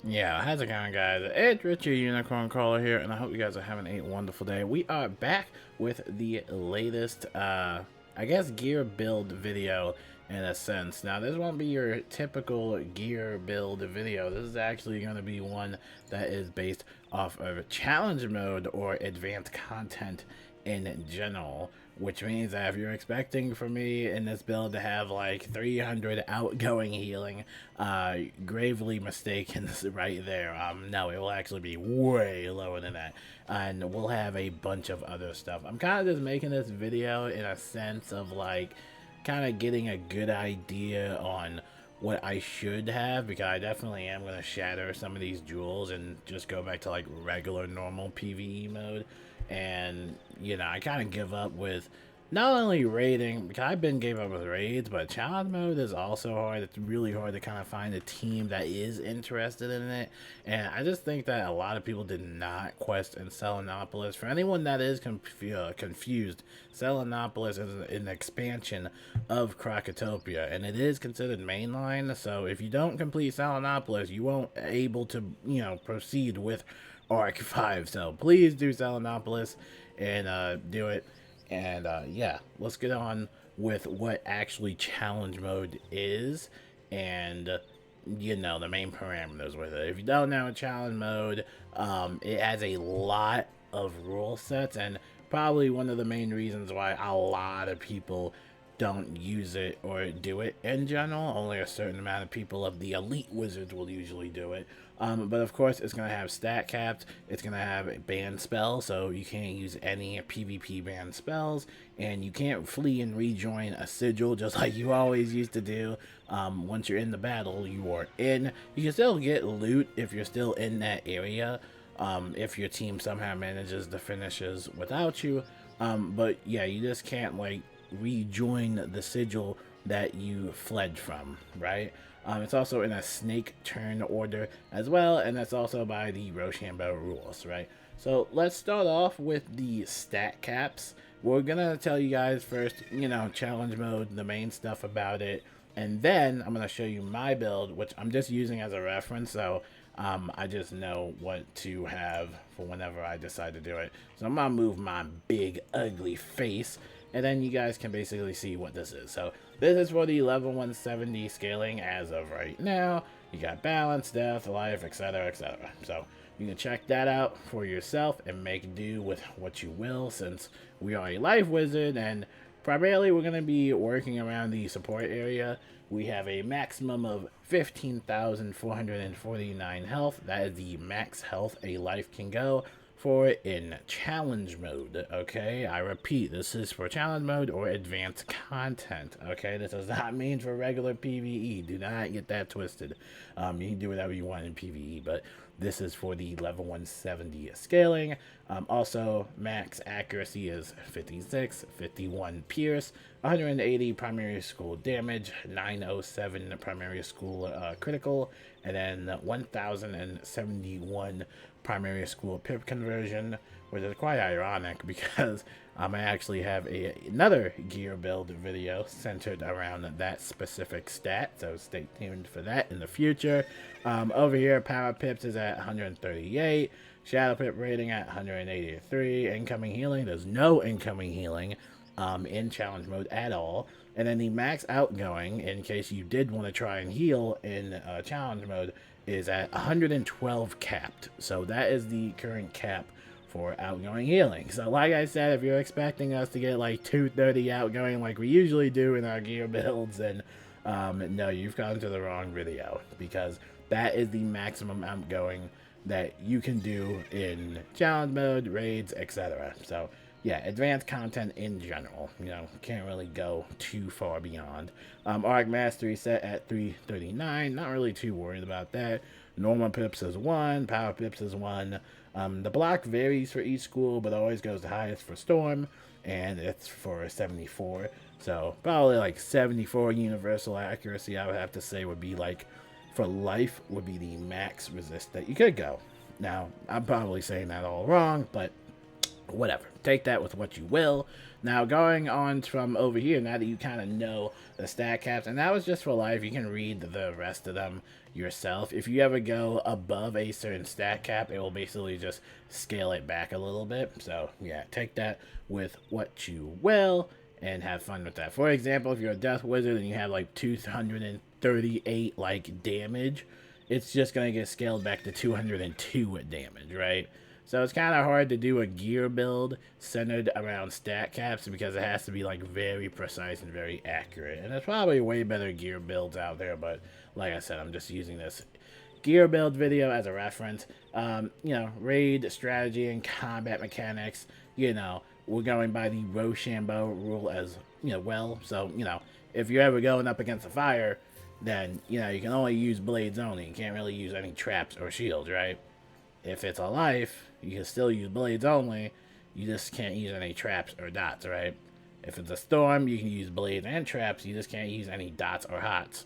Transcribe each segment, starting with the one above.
Yeah, how's it going, guys? It's Richard Unicorn Caller here, and I hope you guys are having a wonderful day. We are back with the latest, I guess, gear build video in a sense. Now, this won't be your typical gear build video. This is actually going to be one that is based off of challenge mode or advanced content in general, which means that if you're expecting for me in this build to have like 300 outgoing healing, gravely mistaken right there. No, it will actually be way lower than that, and we'll have a bunch of other stuff. I'm kind of just making this video in a sense of like kind of getting a good idea on what I should have, because I definitely am going to shatter some of these jewels and just go back to like regular normal PvE mode. And you know, I kind of give up with not only raiding, because I've been gave up with raids, but challenge mode is also hard. It's really hard to kind of find a team that is interested in it, and I just think that a lot of people did not quest in Selenopolis. For anyone that is confused, Selenopolis is an expansion of Krakatopia, and it is considered mainline. So if you don't complete Selenopolis, you won't able to, you know, proceed with Arc 5. So please do Selenopolis and do it. And yeah, let's get on with what actually challenge mode is, and you know, the main parameters with it. If you don't know challenge mode, it has a lot of rule sets, and probably one of the main reasons why a lot of people don't use it or do it in general. Only a certain amount of people of the elite wizards will usually do it. But of course, it's going to have stat caps. It's going to have banned spells, so you can't use any PvP banned spells, and you can't flee and rejoin a sigil just like you always used to do. Once you're in the battle, you are in. You can still get loot if you're still in that area, if your team somehow manages the finishes without you. But yeah, you just can't like rejoin the sigil that you fled from, right? It's also in a snake turn order as well, and that's also by the Rochambeau rules, right? So let's start off with the stat caps. We're gonna tell you guys first, you know, challenge mode, the main stuff about it, and then I'm gonna show you my build, which I'm just using as a reference, so I just know what to have for whenever I decide to do it. So I'm gonna move my big ugly face, and then you guys can basically see what this is. So this is for the level 170 scaling as of right now. You got balance, death, life, etc, etc. So you can check that out for yourself and make do with what you will, since we are a life wizard, and primarily we're going to be working around the support area. We have a maximum of 15,449 health. That is the max health a life can go for in challenge mode. Okay, I repeat, this is for challenge mode or advanced content. Okay, this does not mean for regular PvE. Do not get that twisted. You can do whatever you want in PvE, but this is for the level 170 scaling. Also, max accuracy is 56, 51 pierce, 180 primary school damage, 907 primary school critical, and then 1071 primary school pip conversion, which is quite ironic because I actually have another gear build video centered around that specific stat, so stay tuned for that in the future. Over here, power pips is at 138, shadow pip rating at 183, incoming healing, there's no incoming healing in challenge mode at all. And then the max outgoing, in case you did want to try and heal in challenge mode, is at 112 capped. So that is the current cap for outgoing healing. So like I said, if you're expecting us to get like 230 outgoing like we usually do in our gear builds, then no, you've gone to the wrong video, because that is the maximum outgoing that you can do in challenge mode, raids, etc. So yeah, advanced content in general, you know, can't really go too far beyond. Arc Mastery set at 339, not really too worried about that. Normal pips is 1, power pips is 1. The block varies for each school, but always goes the highest for Storm, and it's for 74. So probably like 74 universal accuracy, I would have to say, would be like, for life, would be the max resist that you could go. Now, I'm probably saying that all wrong, but whatever. Take that with what you will. Now, going on from over here, now that you kind of know the stat caps, and that was just for life, you can read the rest of them yourself. If you ever go above a certain stat cap, it will basically just scale it back a little bit. So, yeah, take that with what you will and have fun with that. For example, if you're a death wizard and you have like 238 like damage, it's just going to get scaled back to 202 damage, right? So it's kind of hard to do a gear build centered around stat caps because it has to be like very precise and very accurate. And there's probably way better gear builds out there, but like I said, I'm just using this gear build video as a reference. You know, raid strategy and combat mechanics, you know, we're going by the Rochambeau rule as, you know, well. So, you know, if you're ever going up against a fire, then, you know, you can only use blades only. You can't really use any traps or shields, right? If it's a life, you can still use blades only. You just can't use any traps or dots, right? If it's a storm, you can use blades and traps. You just can't use any dots or hots.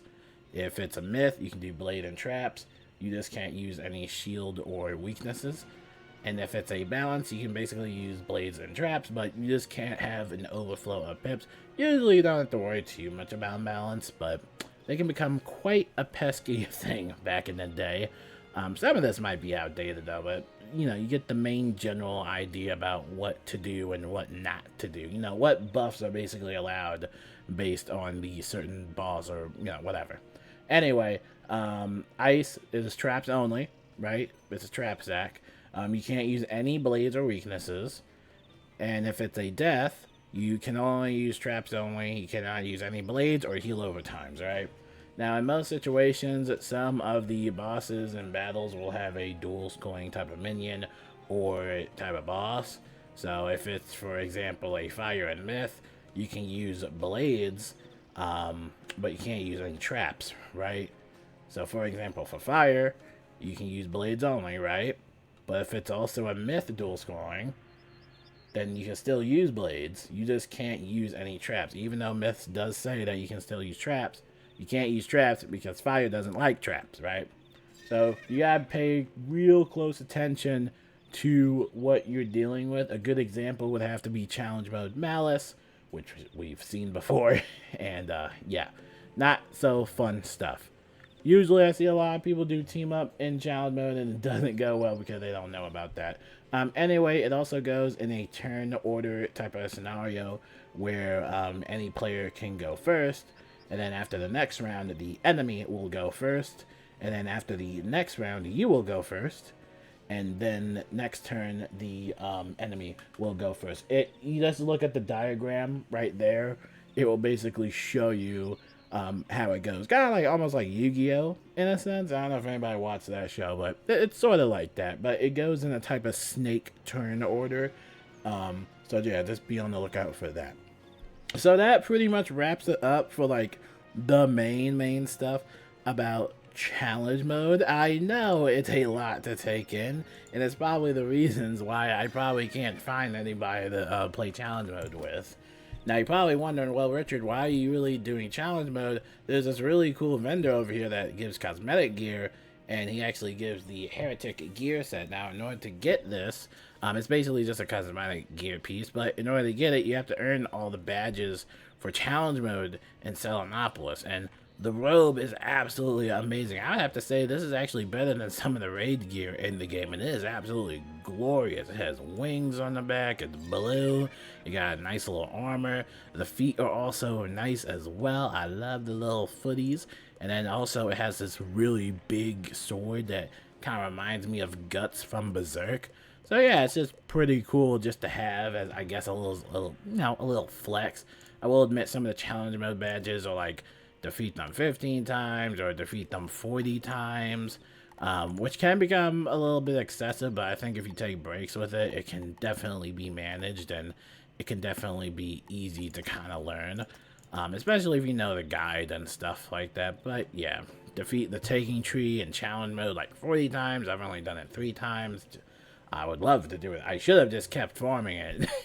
If it's a myth, you can do blade and traps. You just can't use any shield or weaknesses. And if it's a balance, you can basically use blades and traps, but you just can't have an overflow of pips. Usually you don't have to worry too much about balance, but they can become quite a pesky thing back in the day. Some of this might be outdated though, but you know, you get the main general idea about what to do and what not to do. You know, what buffs are basically allowed based on the certain boss or, you know, whatever. Anyway, ice is traps only, right? It's a trap sack. You can't use any blades or weaknesses. And if it's a death, you can only use traps only. You cannot use any blades or heal over times, right? Now, in most situations, some of the bosses and battles will have a dual schooling type of minion or type of boss. So if it's, for example, a fire and myth, you can use blades, but you can't use any traps, right? So for example, for fire, you can use blades only, right? But if it's also a myth dual schooling, then you can still use blades. You just can't use any traps. Even though myths does say that you can still use traps, you can't use traps because fire doesn't like traps, right? So you gotta pay real close attention to what you're dealing with. A good example would have to be challenge mode Malice, which we've seen before. And yeah, not so fun stuff. Usually I see a lot of people do team up in challenge mode and it doesn't go well because they don't know about that. Anyway, it also goes in a turn order type of scenario where any player can go first. And then after the next round, the enemy will go first. And then after the next round, you will go first. And then next turn, the enemy will go first. You just look at the diagram right there. It will basically show you how it goes. Kind of like almost like Yu-Gi-Oh! In a sense. I don't know if anybody watched that show, but it's sort of like that. But it goes in a type of snake turn order. So yeah, just be on the lookout for that. So that pretty much wraps it up for like the main stuff about challenge mode. I know it's a lot to take in, and it's probably the reasons why I probably can't find anybody to play challenge mode with. Now you're probably wondering, well, Richard, why are you really doing challenge mode? There's this really cool vendor over here that gives cosmetic gear, and he actually gives the heretic gear set. Now in order to get this, it's basically just a cosmetic gear piece, but in order to get it, you have to earn all the badges for challenge mode in Selenopolis, and the robe is absolutely amazing. I have to say, this is actually better than some of the raid gear in the game, and it is absolutely glorious. It has wings on the back, it's blue, you got a nice little armor, the feet are also nice as well. I love the little footies, and then also it has this really big sword that kind of reminds me of Guts from Berserk. So yeah, it's just pretty cool just to have as, I guess, a little flex. I will admit some of the challenge mode badges are like defeat them 15 times or defeat them 40 times, which can become a little bit excessive, but I think if you take breaks with it, it can definitely be managed and it can definitely be easy to kind of learn, especially if you know the guide and stuff like that. But yeah, defeat the taking tree in challenge mode like 40 times. I've only done it 3 times. I would love to do it. I should have just kept farming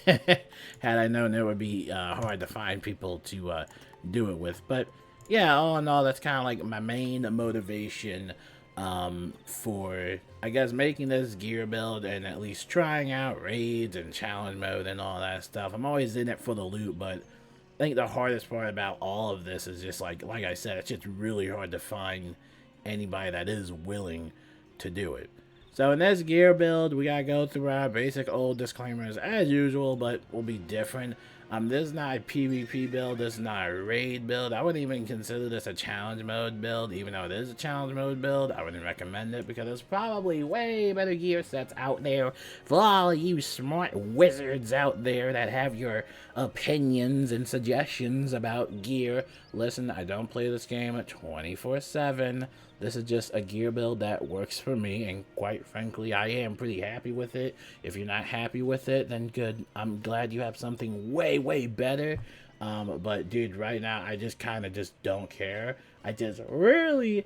it had I known it would be hard to find people to do it with. But yeah, all in all, that's kind of like my main motivation for, I guess, making this gear build and at least trying out raids and challenge mode and all that stuff. I'm always in it for the loot, but I think the hardest part about all of this is just like I said, it's just really hard to find anybody that is willing to do it. So in this gear build, we gotta go through our basic old disclaimers as usual, but will be different. This is not a PvP build, this is not a raid build. I wouldn't even consider this a challenge mode build, even though it is a challenge mode build. I wouldn't recommend it because there's probably way better gear sets out there for all you smart wizards out there that have your opinions and suggestions about gear. Listen, I don't play this game 24/7. This is just a gear build that works for me, and quite frankly, I am pretty happy with it. If you're not happy with it, then good. I'm glad you have something way better. But dude, right now, I just kind of just don't care. I just really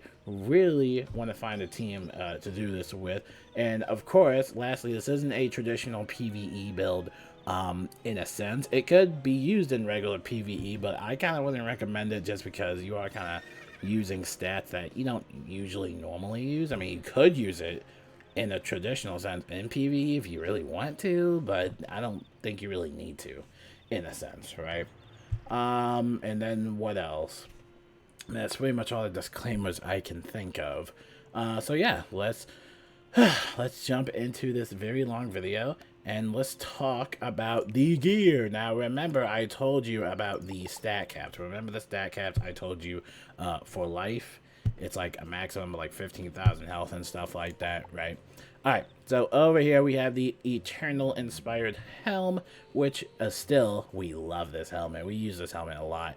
want to find a team to do this with. And of course, lastly, this isn't a traditional PvE build. In a sense, it could be used in regular PvE, but I kind of wouldn't recommend it just because you are kind of using stats that you don't usually normally use. I mean, you could use it in a traditional sense in PvE if you really want to, but I don't think you really need to, in a sense, right? And then what else? That's pretty much all the disclaimers I can think of. So yeah, let's jump into this very long video and let's talk about the gear. Now remember, I told you about the stat caps. Remember the stat caps I told you for life? It's like a maximum of like 15,000 health and stuff like that, right? Alright, so over here we have the Eternal Inspired Helm, which still, we love this helmet. We use this helmet a lot.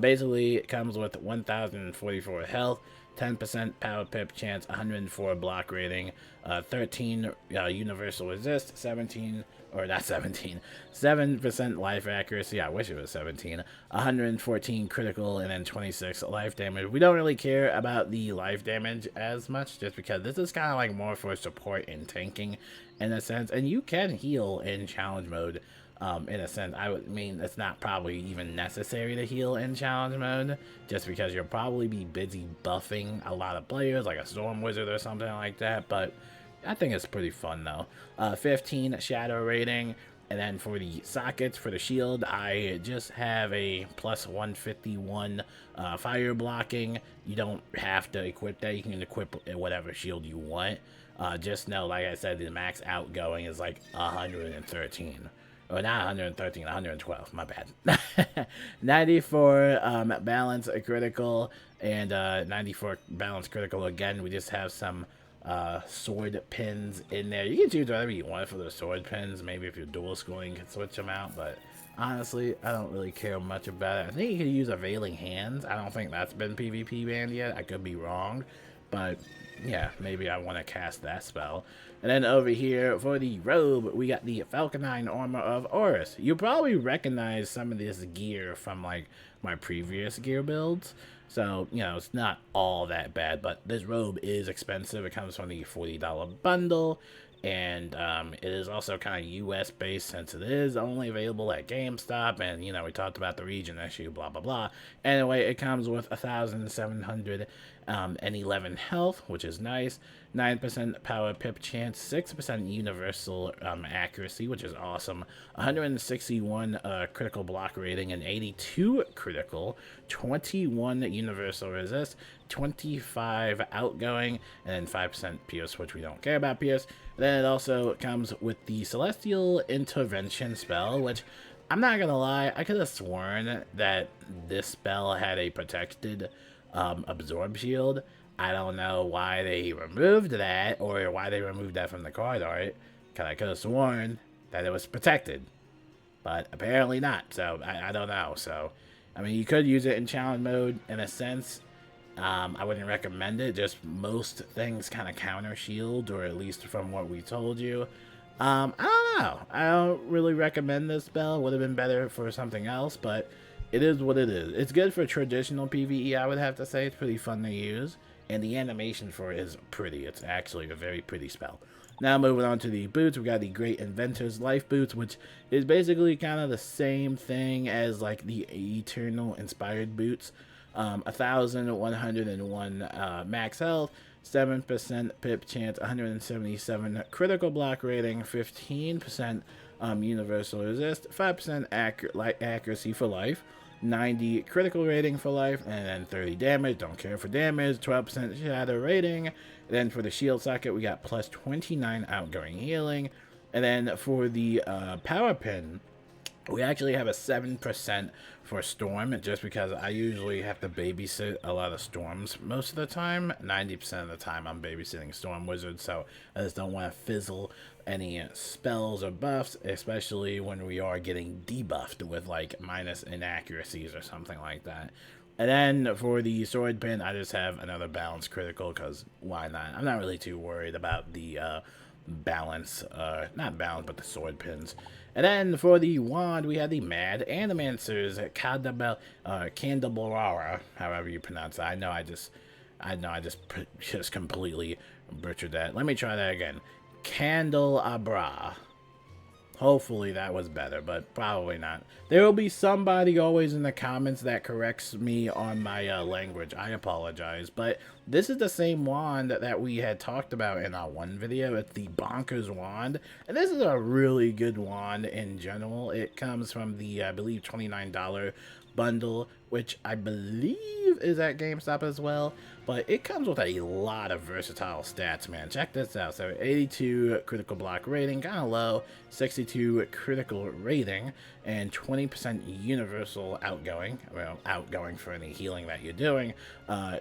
Basically, it comes with 1,044 health, 10% power pip chance, 104 block rating, 13 universal resist, 7% life accuracy. I wish it was 17. 114 critical, and then 26 life damage. We don't really care about the life damage as much, just because this is kind of like more for support and tanking in a sense, and you can heal in challenge mode. In a sense, I would mean it's not probably even necessary to heal in challenge mode, just because you'll probably be busy buffing a lot of players, like a Storm Wizard or something like that, but I think it's pretty fun though. 15 shadow rating, and then for the sockets, for the shield, I just have a plus 151 fire blocking. You don't have to equip that, you can equip whatever shield you want. Just know, like I said, the max outgoing is like 113. Or not 113, 112, my bad. 94 balance critical, and 94 balance critical again. We just have some sword pins in there. You can choose whatever you want for the sword pins. Maybe if you're dual scrolling, you can switch them out, but honestly, I don't really care much about it. I think you can use Availing Hands. I don't think that's been PvP banned yet. I could be wrong, but yeah, maybe I want to cast that spell. And then over here for the robe, we got the Falconine Armor of Horus. You probably recognize some of this gear from like my previous gear builds. So, you know, it's not all that bad, but this robe is expensive. It comes from the $40 bundle. And it is also kind of US based, since it is only available at GameStop, and you know, we talked about the region issue, blah blah blah. Anyway, it comes with 1,711 health, which is nice. 9% power pip chance, 6% universal accuracy, which is awesome. 161 critical block rating, and 82 critical, 21 universal resist, 25 outgoing, and then 5% pierce, which we don't care about pierce. Then it also comes with the Celestial Intervention spell, which I'm not gonna lie, I could have sworn that this spell had a protected absorb shield. I don't know why they removed that, or why they removed that from the card art, because I could have sworn that it was protected, but apparently not. So I don't know. So I mean, you could use it in challenge mode in a sense. I wouldn't recommend it. Just most things kind of counter shield, or at least from what we told you. I don't know. I don't really recommend this spell. Would have been better for something else, but it is what it is. It's good for traditional PvE, I would have to say. It's pretty fun to use, and the animation for it is pretty. It's actually a very pretty spell. Now moving on to the boots, we got the Great Inventor's Life Boots, which is basically kind of the same thing as like the Eternal Inspired Boots. 1,101 max health, 7% pip chance, 177 critical block rating, 15% universal resist, 5% accuracy for life, 90 critical rating for life, and then 30 damage. Don't care for damage. 12% shadow rating. And then for the shield socket, we got plus 29 outgoing healing. And then for the power pin, we actually have a 7% for storm, just because I usually have to babysit a lot of storms most of the time. 90% of the time I'm babysitting storm wizards, so I just don't want to fizzle any spells or buffs, especially when we are getting debuffed with like minus inaccuracies or something like that. And then for the sword pin, I just have another balance critical, because why not? I'm not really too worried about the balance, not balance, but the sword pins. And then for the wand, we have the Mad Animancer's Candelabra, however you pronounce it. I know I just completely butchered that. Let me try that again. Candelabra. Hopefully that was better, but probably not. There will be somebody always in the comments that corrects me on my language. I apologize, but this is the same wand that we had talked about in our one video. It's the Bonkers wand, and this is a really good wand in general. It comes from the, I believe, $29 bundle, which I believe is at GameStop as well, but it comes with a lot of versatile stats, man. Check this out. So 82 critical block rating, kind of low, 62 critical rating, and 20% universal outgoing, well, outgoing for any healing that you're doing,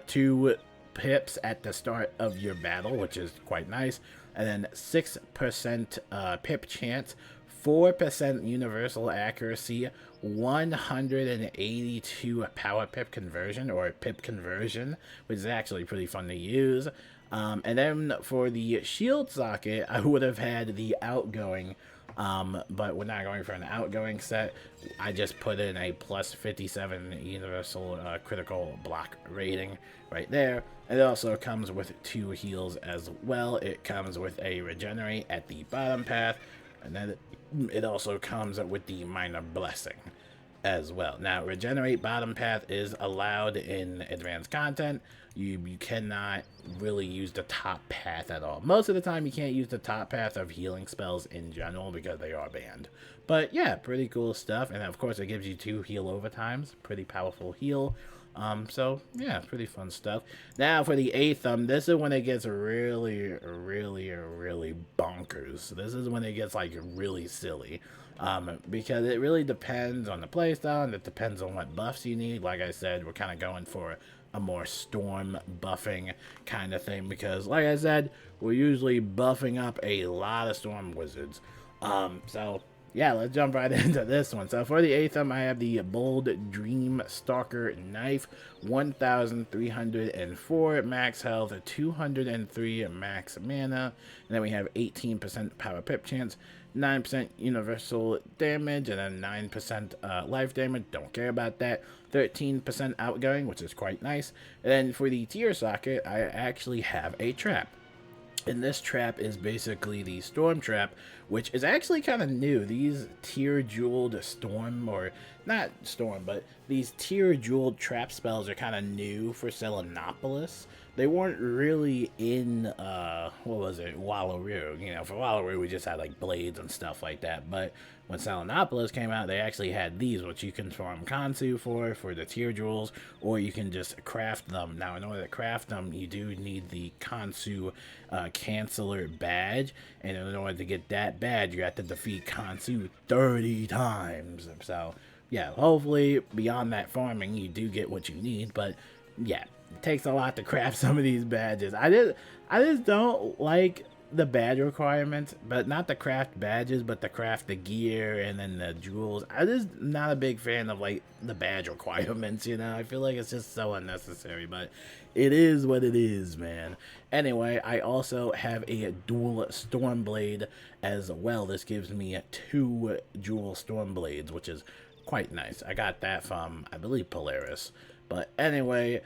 2 pips at the start of your battle, which is quite nice, and then 6% pip chance, 4% universal accuracy, 182 power pip conversion, or pip conversion, which is actually pretty fun to use. And then for the shield socket, I would have had the outgoing, but we're not going for an outgoing set. I just put in a plus 57 universal critical block rating right there. It also comes with 2 heals as well. It comes with a regenerate at the bottom path, and then it also comes with the minor blessing as well. Now, regenerate bottom path is allowed in advanced content. You cannot really use the top path at all. Most of the time you can't use the top path of healing spells in general because they are banned. But yeah, pretty cool stuff. And of course it gives you 2 heal overtimes. Pretty powerful heal. So yeah, pretty fun stuff. Now for the 8th, this is when it gets really bonkers. This is when it gets like really silly. Because it really depends on the playstyle, and it depends on what buffs you need. Like I said, we're kind of going for a more storm buffing kind of thing, because like I said, we're usually buffing up a lot of storm wizards. So yeah, let's jump right into this one. So for the 8th, I have the Bold Dream Stalker Knife, 1,304 max health, 203 max mana, and then we have 18% power pip chance, 9% universal damage, and then 9% life damage. Don't care about that. 13% outgoing, which is quite nice. And then for the tier socket, I actually have a trap. And this trap is basically the storm trap, which is actually kind of new. These tier jeweled storm, or not storm, but these tier jeweled trap spells are kind of new for Selenopolis. They weren't really in, what was it, Wallaroo. You know, for Wallaroo, we just had, like, blades and stuff like that. But when Selenopolis came out, they actually had these, which you can farm Kansu for the tier jewels, or you can just craft them. Now, in order to craft them, you do need the Kansu Canceller badge. And in order to get that badge, you have to defeat Kansu 30 times. So, yeah, hopefully, beyond that farming, you do get what you need. But, yeah. It takes a lot to craft some of these badges. I just don't like the badge requirements, but not the craft badges, but the craft the gear and then the jewels. I just not a big fan of like the badge requirements, you know. I feel like it's just so unnecessary, but it is what it is, man. Anyway, I also have a dual Stormblade as well. This gives me 2 dual Stormblades, which is quite nice. I got that from, I believe, Polaris. But anyway,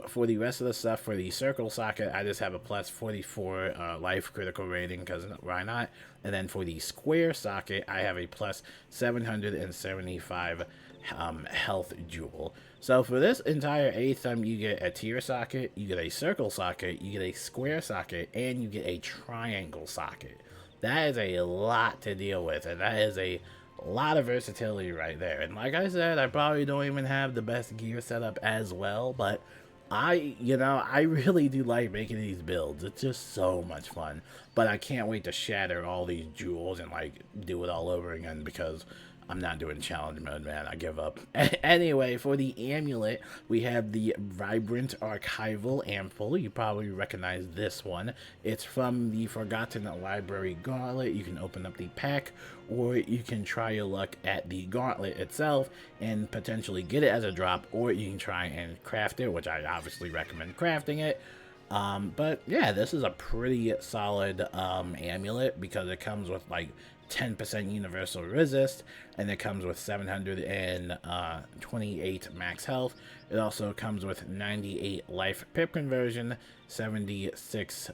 for the rest of the stuff, for the circle socket, I just have a plus 44 life critical rating, because why not? And then for the square socket, I have a plus 775 health jewel. So for this entire 8th, you get a tier socket, you get a circle socket, you get a square socket, and you get a triangle socket. That is a lot to deal with, and that is a lot of versatility right there. And like I said, I probably don't even have the best gear setup as well, but I really do like making these builds. It's just so much fun. But I can't wait to shatter all these jewels and like do it all over again, because I'm not doing challenge mode, man. I give up. Anyway, for the amulet, we have the Vibrant Archival Amphil. You probably recognize this one. It's from the Forgotten Library Gauntlet. You can open up the pack, or you can try your luck at the gauntlet itself and potentially get it as a drop, or you can try and craft it, which I obviously recommend crafting it. But yeah, this is a pretty solid amulet, because it comes with like 10% universal resist, and it comes with 728 max health. It also comes with 98 life pip conversion, 76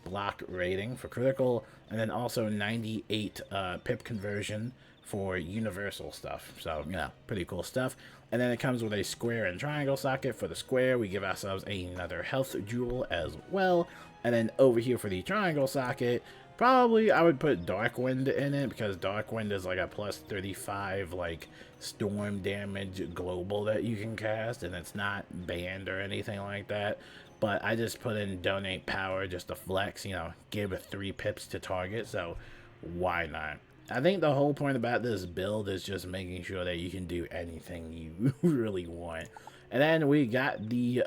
block rating for critical, and then also 98 pip conversion for universal stuff. So, yeah, pretty cool stuff. And then it comes with a square and triangle socket. For the square, we give ourselves another health jewel as well. And then over here for the triangle socket, probably I would put Dark Wind in it, because Dark Wind is like a plus 35 like storm damage global that you can cast, and it's not banned or anything like that. But I just put in Donate Power just to flex, give it 3 pips to target, so why not? I think the whole point about this build is just making sure that you can do anything you really want. And then we got the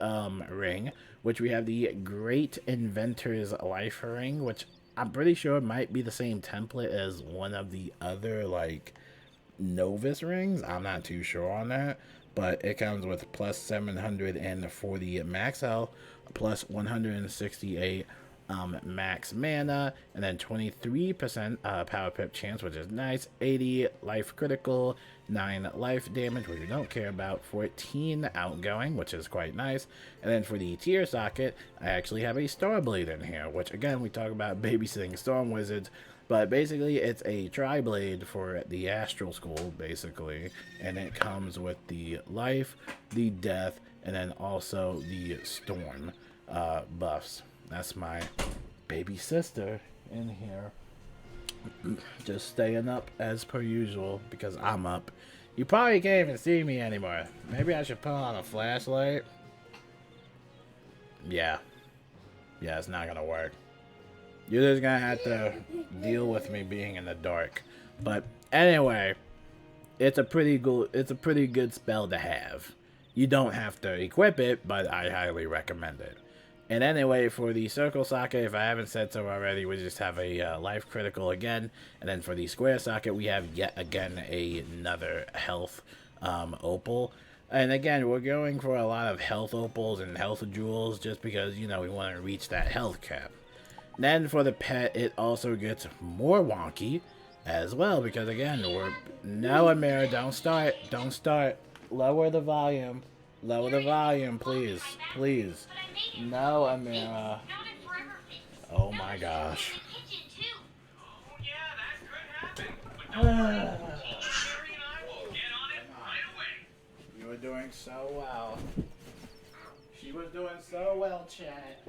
ring, which we have the Great Inventor's Life Ring, which I'm pretty sure it might be the same template as one of the other, like, Novus rings. I'm not too sure on that, but it comes with plus 740 max health, plus 168 max mana, and then 23% power pip chance, which is nice, 80 life critical, 9 life damage, which we don't care about, 14 outgoing, which is quite nice. And then for the tier socket, I actually have a Starblade in here, which again, we talk about babysitting storm wizards, but basically it's a tri-blade for the astral school, basically, and it comes with the life, the death, and then also the storm buffs. That's my baby sister in here, just staying up as per usual, because I'm up. You probably can't even see me anymore. Maybe I should put on a flashlight. Yeah, it's not gonna work. You're just gonna have to deal with me being in the dark. But anyway, it's a pretty good spell to have. You don't have to equip it, but I highly recommend it. And anyway, for the circle socket, if I haven't said so already, we just have a life critical again. And then for the square socket, we have yet again another health opal. And again, we're going for a lot of health opals and health jewels, just because, we want to reach that health cap. Then for the pet, it also gets more wonky as well, because again, no, Amira, don't start. Lower the volume. Lower the volume, please. Please. No, Amira. Oh my gosh. You were doing so well. She was doing so well, chat.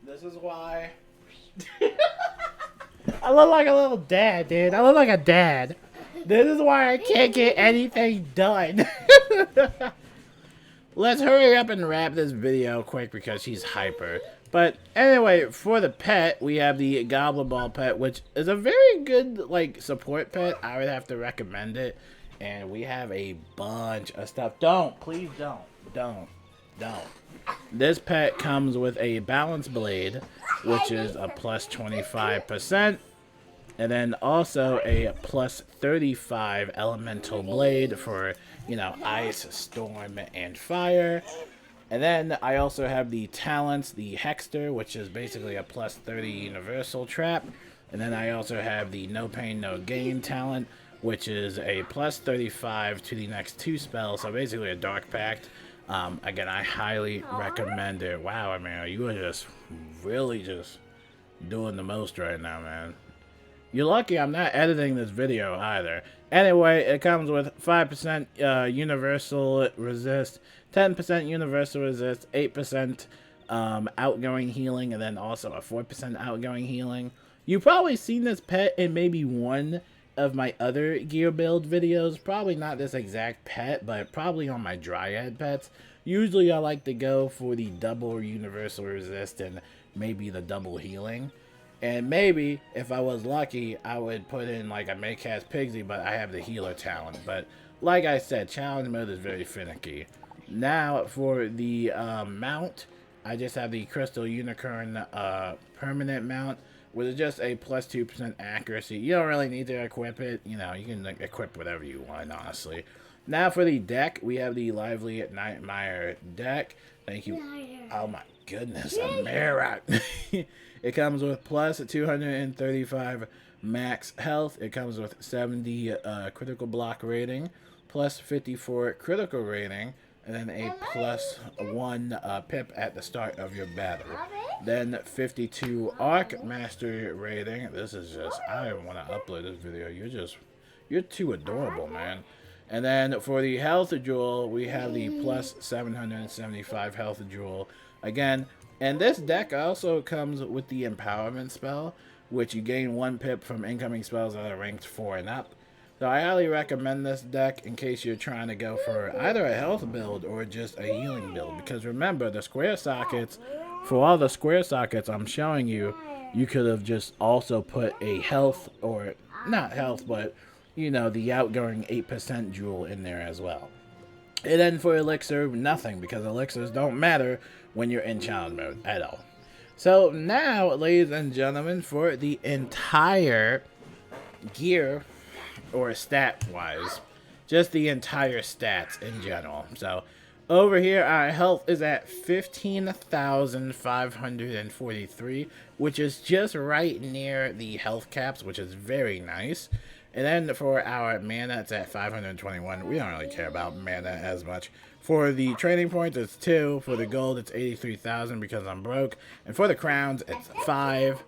This is why. I look like a little dad, dude. I look like a dad. This is why I can't get anything done. Let's hurry up and wrap this video quick, because she's hyper. But anyway, for the pet, we have the Goblin Ball pet, which is a very good, like, support pet. I would have to recommend it. And we have a bunch of stuff. Please don't. This pet comes with a Balance Blade, which is a plus 25%. And then also a plus 35 elemental blade for, ice, storm, and fire. And then I also have the talents, the Hexter, which is basically a plus 30 universal trap. And then I also have the No Pain, No Gain talent, which is a plus 35 to the next 2 spells. So basically a Dark Pact. Again, I highly recommend it. Wow, man, you are just really just doing the most right now, man. You're lucky I'm not editing this video either. Anyway, it comes with 5% universal resist, 10% universal resist, 8% outgoing healing, and then also a 4% outgoing healing. You've probably seen this pet in maybe one of my other gear build videos. Probably not this exact pet, but probably on my Dryad pets. Usually I like to go for the double universal resist and maybe the double healing. And maybe, if I was lucky, I would put in like a Maycast Pigsy, but I have the healer talent. But like I said, challenge mode is very finicky. Now, for the mount, I just have the Crystal Unicorn permanent mount, with just a plus 2% accuracy. You don't really need to equip it. You know, you can equip whatever you want, honestly. Now for the deck, we have the Lively Nightmare deck. Thank you. Oh my goodness, a Merak. It comes with plus 235 max health. It comes with 70 critical block rating, plus 54 critical rating, and then a plus 1 pip at the start of your battle. Then 52 Arc Master rating. This is just, I don't want to upload this video. You're too adorable, man. And then for the health jewel, we have the plus 775 health jewel. Again, and this deck also comes with the empowerment spell, which you gain 1 pip from incoming spells that are ranked 4 and up. So I highly recommend this deck in case you're trying to go for either a health build or just a healing build. Because remember, the square sockets, for all the square sockets I'm showing you, you could have just also put a health, or not health, but you know, the outgoing 8% jewel in there as well. And then for elixir, nothing, because elixirs don't matter when you're in challenge mode at all. So now, ladies and gentlemen, for the entire gear, or stat-wise, just the entire stats in general. So over here, our health is at 15,543, which is just right near the health caps, which is very nice. And then for our mana, it's at 521. We don't really care about mana as much. For the training points, it's 2. For the gold, it's 83,000 because I'm broke. And for the crowns, it's 5.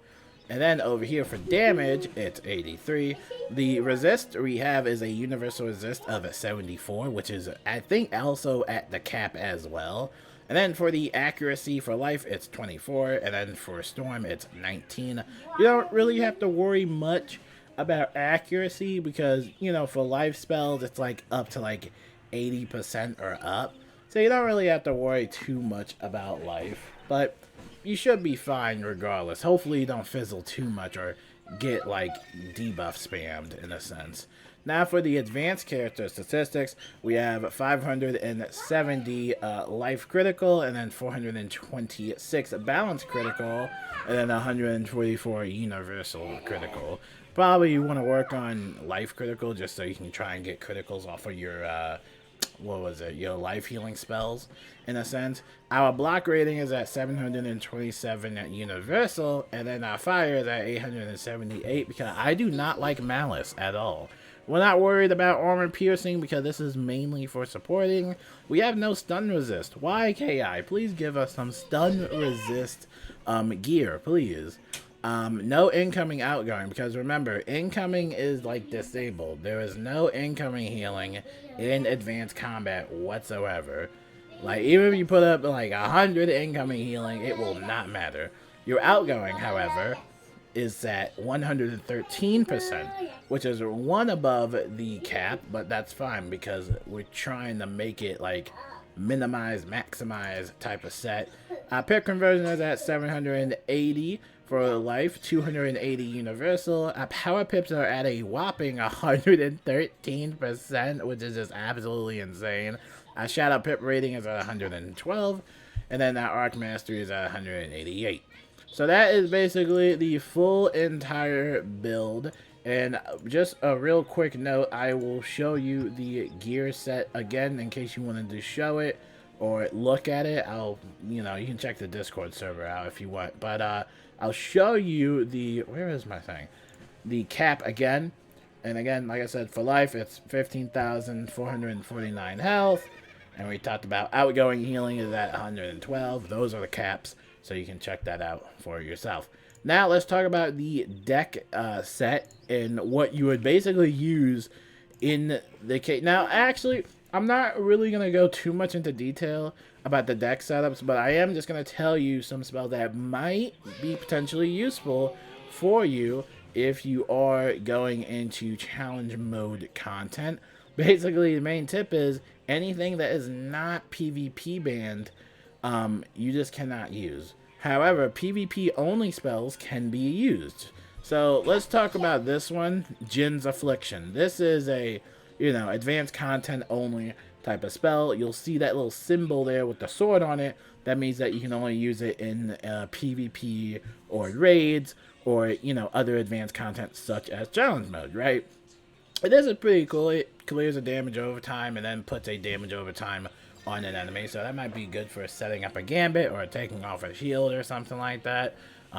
And then over here for damage, it's 83. The resist we have is a universal resist of 74, which is, I think, also at the cap as well. And then for the accuracy for life, it's 24. And then for storm, it's 19. You don't really have to worry much about accuracy because, you know, for life spells, it's like up to like 80% or up. So you don't really have to worry too much about life. But you should be fine regardless. Hopefully you don't fizzle too much or get like debuff spammed in a sense. Now for the advanced character statistics, we have 570 life critical, and then 426 balance critical, and then 144 universal critical. Probably you want to work on life critical just so you can try and get criticals off of your your life healing spells in a sense. Our block rating is at 727 at universal, and then our fire is at 878 because I do not like malice at all. We're not worried about armor piercing because this is mainly for supporting. We have no stun resist. Why, KI? Please give us some stun resist gear, please. No incoming outgoing, because remember, incoming is like disabled. There is no incoming healing in advanced combat whatsoever. Like, even if you put up like 100 incoming healing, it will not matter. Your outgoing, however, is at 113%, which is 1 above the cap, but that's fine because we're trying to make it like minimize, maximize type of set. Pip conversion is at 780 for life, 280 universal. Power pips are at a whopping 113%, which is just absolutely insane. Shadow pip rating is at 112, and then that Arc Mastery is at 188. So that is basically the full entire build. And just a real quick note, I will show you the gear set again in case you wanted to show it or look at it. You can check the Discord server out if you want. But I'll show you where is my thing? The cap again. And again, like I said, for life, it's 15,449 health. And we talked about outgoing healing is at 112. Those are the caps. So you can check that out for yourself. Now let's talk about the deck set and what you would basically use in the case. Now, actually, I'm not really going to go too much into detail about the deck setups, but I am just going to tell you some spells that might be potentially useful for you if you are going into challenge mode content. Basically, the main tip is anything that is not PvP banned, you just cannot use. However, PvP only spells can be used. So let's talk about this one, Jin's Affliction. This is a, advanced content only type of spell. You'll see that little symbol there with the sword on it. That means that you can only use it in PvP or raids or, other advanced content such as challenge mode, right? This is pretty cool. It clears a damage over time and then puts a damage over time on an enemy. So that might be good for setting up a gambit or taking off a shield or something like that,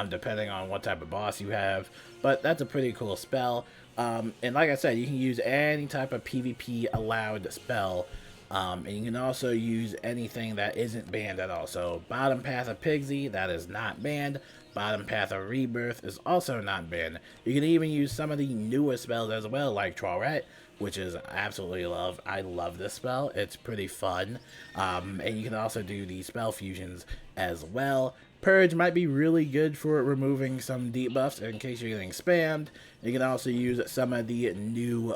depending on what type of boss you have. But that's a pretty cool spell. And like I said, you can use any type of PvP allowed spell. And you can also use anything that isn't banned at all. So Bottom Path of Pigsy, that is not banned. Bottom Path of Rebirth is also not banned. You can even use some of the newer spells as well, like Troret, which is absolutely love. I love this spell. It's pretty fun. And you can also do the spell fusions as well. Purge might be really good for removing some debuffs in case you're getting spammed. You can also use some of the new,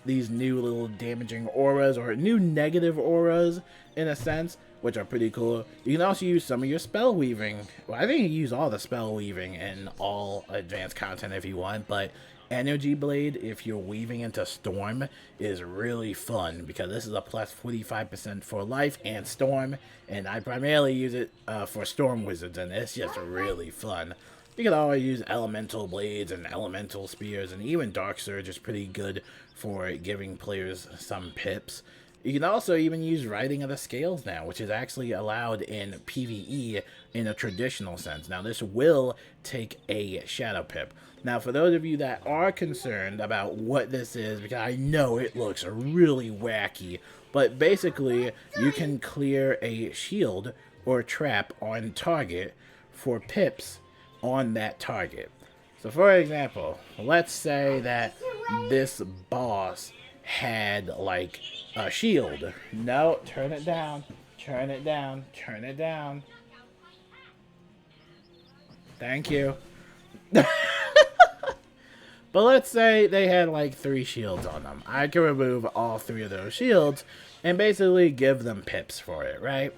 these new little damaging auras or new negative auras in a sense, which are pretty cool. You can also use some of your spell weaving. Well, I think you use all the spell weaving in all advanced content if you want, but Energy Blade, if you're weaving into Storm, is really fun because this is a plus 45% for life and Storm, and I primarily use it for Storm Wizards, and it's just really fun. You can always use Elemental Blades and Elemental Spears, and even Dark Surge is pretty good for giving players some pips. You can also even use Riding of the Scales now, which is actually allowed in PvE in a traditional sense. Now, this will take a Shadow Pip. Now, for those of you that are concerned about what this is, because I know it looks really wacky, but basically, you can clear a shield or trap on target for pips on that target. So, for example, let's say that this boss had like a shield. No, turn it down. Turn it down. Turn it down. Thank you. But let's say they had like 3 shields on them. I can remove all 3 of those shields and basically give them pips for it, right?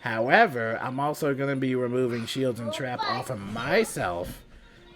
However, I'm also going to be removing shields and trap off of myself,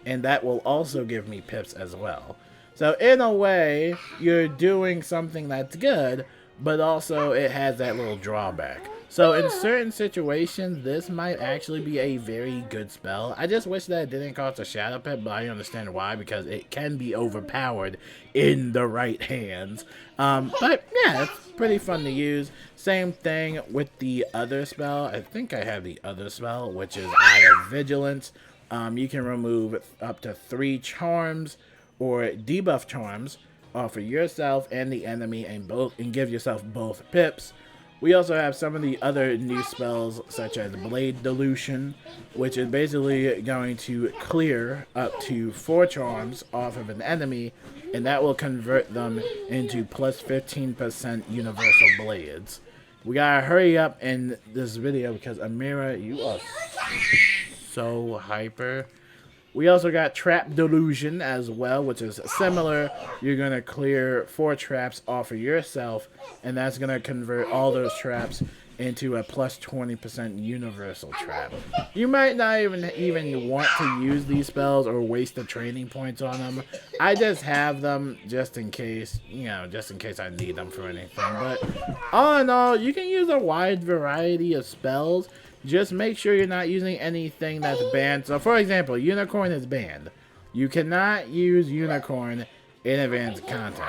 and that will also give me pips as well. So in a way, you're doing something that's good, but also it has that little drawback. So in certain situations, this might actually be a very good spell. I just wish that it didn't cost a Shadow Pip, but I understand why, because it can be overpowered in the right hands. But yeah, it's pretty fun to use. Same thing with the other spell. I think I have the other spell, which is Eye of Vigilance. You can remove up to 3 charms or debuff charms for yourself and the enemy, and give yourself both pips. We also have some of the other new spells such as Blade Dilution, which is basically going to clear up to 4 charms off of an enemy, and that will convert them into plus 15% universal blades. We gotta hurry up in this video because Amira, you are so hyper. We also got Trap Delusion as well, which is similar. You're going to clear 4 traps off of yourself, and that's going to convert all those traps into a plus 20% universal trap. You might not even want to use these spells or waste the training points on them. I just have them just in case, just in case I need them for anything. But all in all, you can use a wide variety of spells. Just make sure you're not using anything that's banned. So, for example, Unicorn is banned. You cannot use Unicorn in advanced content,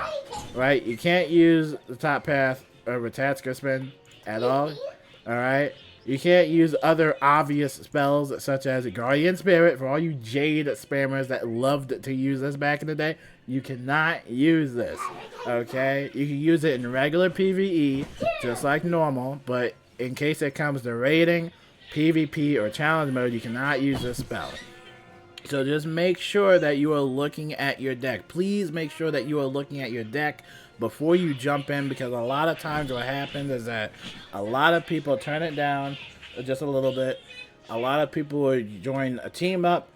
right? You can't use the Top Path or Ratatska Spin at all, alright? You can't use other obvious spells such as Guardian Spirit. For all you Jade spammers that loved to use this back in the day, you cannot use this, okay? You can use it in regular PvE, just like normal, but in case it comes to raiding, PvP or challenge mode, you cannot use this spell. So just make sure that you are looking at your deck. Please make sure that you are looking at your deck before you jump in, because a lot of times what happens is that a lot of people turn it down just a little bit. A lot of people will join a team up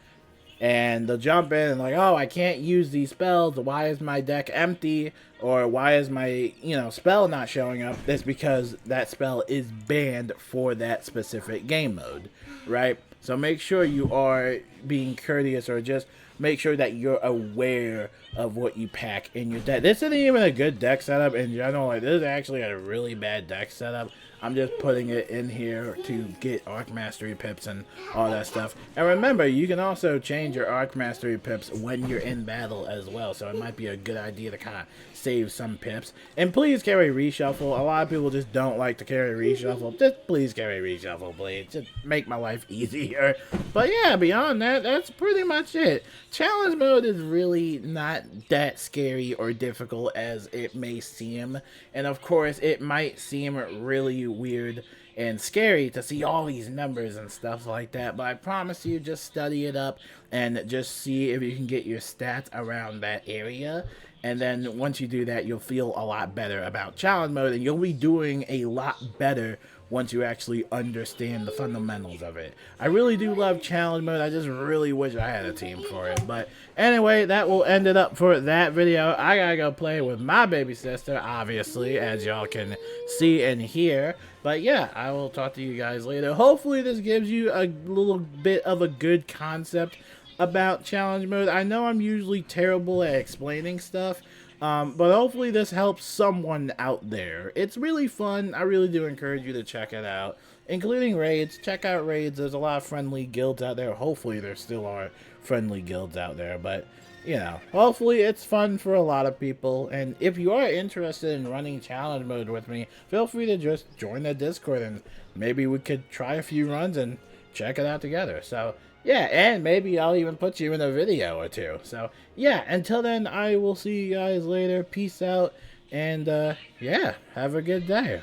and they'll jump in and like, oh, I can't use these spells. Why is my deck empty? Or why is my, spell not showing up? That's because that spell is banned for that specific game mode, right? So make sure you are being courteous, or just make sure that you're aware of what you pack in your deck. This isn't even a good deck setup in general. Like, this is actually a really bad deck setup. I'm just putting it in here to get Arc Mastery pips and all that stuff. And remember, you can also change your Arc Mastery pips when you're in battle as well. So it might be a good idea to kind of save some pips. And please carry Reshuffle. A lot of people just don't like to carry Reshuffle. Just please carry Reshuffle, please. Just make my life easier. But yeah, beyond that, that's pretty much it. Challenge mode is really not that scary or difficult as it may seem. And of course, it might seem really weird and scary to see all these numbers and stuff like that, but I promise you, just study it up and just see if you can get your stats around that area. And then once you do that, you'll feel a lot better about challenge mode, and you'll be doing a lot better once you actually understand the fundamentals of it. I really do love challenge mode. I just really wish I had a team for it. But anyway, that will end it up for that video. I gotta go play with my baby sister, obviously, as y'all can see and hear. But yeah, I will talk to you guys later. Hopefully this gives you a little bit of a good concept about challenge mode. I know I'm usually terrible at explaining stuff, but hopefully this helps someone out there. It's really fun. I really do encourage you to check it out, including raids. Check out raids. There's a lot of friendly guilds out there. Hopefully there still are friendly guilds out there, but hopefully it's fun for a lot of people. And if you are interested in running challenge mode with me, feel free to just join the Discord, and maybe we could try a few runs and check it out together. So yeah, and maybe I'll even put you in a video or two. So yeah, until then, I will see you guys later. Peace out, and yeah, have a good day.